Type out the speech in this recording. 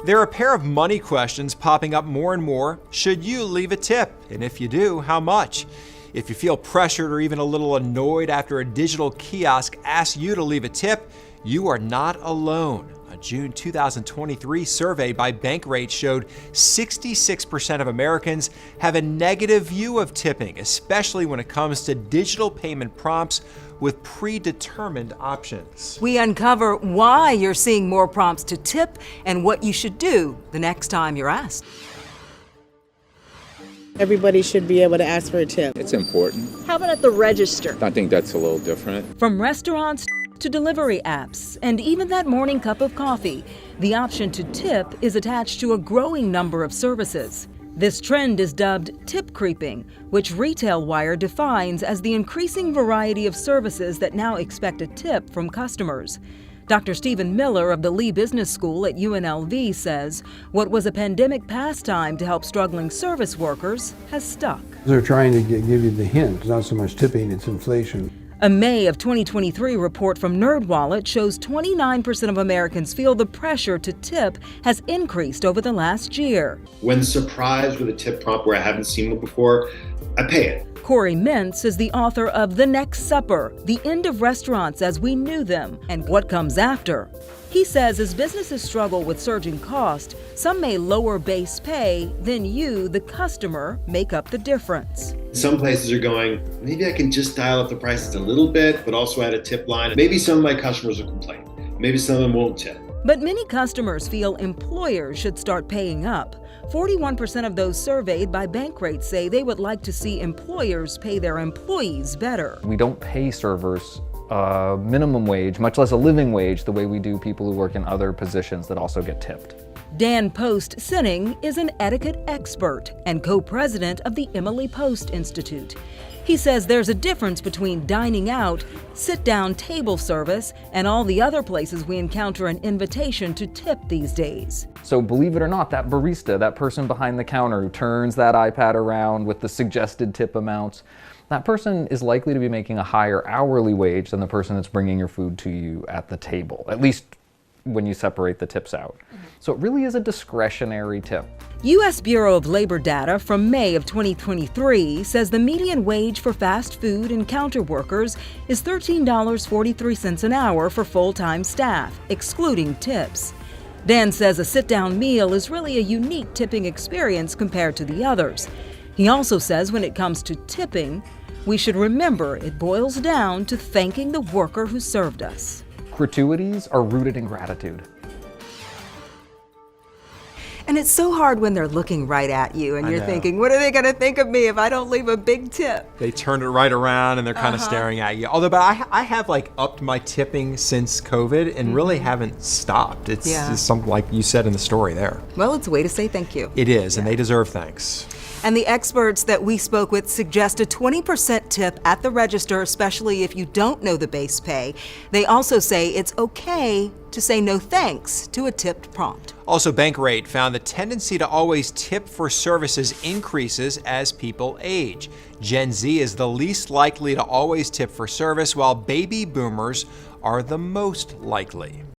There are a pair of money questions popping up more and more. Should you leave a tip? And if you do, how much? If you feel pressured or even a little annoyed after a digital kiosk asks you to leave a tip, you are not alone. A June 2023 survey by Bankrate showed 66% of Americans have a negative view of tipping, especially when it comes to digital payment prompts with predetermined options. We uncover why you're seeing more prompts to tip and what you should do the next time you're asked. Everybody should be able to ask for a tip. It's important. How about at the register? I think that's a little different. From restaurants to delivery apps, and even that morning cup of coffee, the option to tip is attached to a growing number of services. This trend is dubbed tip creeping, which Retail Wire defines as the increasing variety of services that now expect a tip from customers. Dr. Stephen Miller of the Lee Business School at UNLV says what was a pandemic pastime to help struggling service workers has stuck. They're trying to give you the hint. It's not so much tipping, it's inflation. A May of 2023 report from NerdWallet shows 29% of Americans feel the pressure to tip has increased over the last year. When surprised with a tip prompt where I haven't seen one before, I pay it. Corey Mintz is the author of The Next Supper, The End of Restaurants as We Knew Them, and What Comes After. He says as businesses struggle with surging cost, some may lower base pay, then you, the customer, make up the difference. Some places are going, maybe I can just dial up the prices a little bit, but also add a tip line. Maybe some of my customers will complain. Maybe some of them won't tip. But many customers feel employers should start paying up. 41% of those surveyed by Bankrate say they would like to see employers pay their employees better. We don't pay servers a minimum wage, much less a living wage, the way we do people who work in other positions that also get tipped. Dan Post-Sinning is an etiquette expert and co-president of the Emily Post Institute. He says there's a difference between dining out, sit-down table service, and all the other places we encounter an invitation to tip these days. So believe it or not, that barista, that person behind the counter who turns that iPad around with the suggested tip amounts, that person is likely to be making a higher hourly wage than the person that's bringing your food to you at the table, at least when you separate the tips out. So it really is a discretionary tip. U.S. Bureau of Labor data from May of 2023 says the median wage for fast food and counter workers is $13.43 an hour for full-time staff, excluding tips. Dan says a sit-down meal is really a unique tipping experience compared to the others. He also says when it comes to tipping, we should remember it boils down to thanking the worker who served us. Gratuities are rooted in gratitude. And it's so hard when they're looking right at you and you're thinking, what are they going to think of me if I don't leave a big tip? They turn it right around and they're kind of staring at you. Although, but I have like upped my tipping since COVID and really haven't stopped. It's something like you said in the story there. Well, it's a way to say thank you. It is, and they deserve thanks. And the experts that we spoke with suggest a 20% tip at the register, especially if you don't know the base pay. They also say it's okay to say no thanks to a tipped prompt. Also, Bankrate found the tendency to always tip for services increases as people age. Gen Z is the least likely to always tip for service, while baby boomers are the most likely.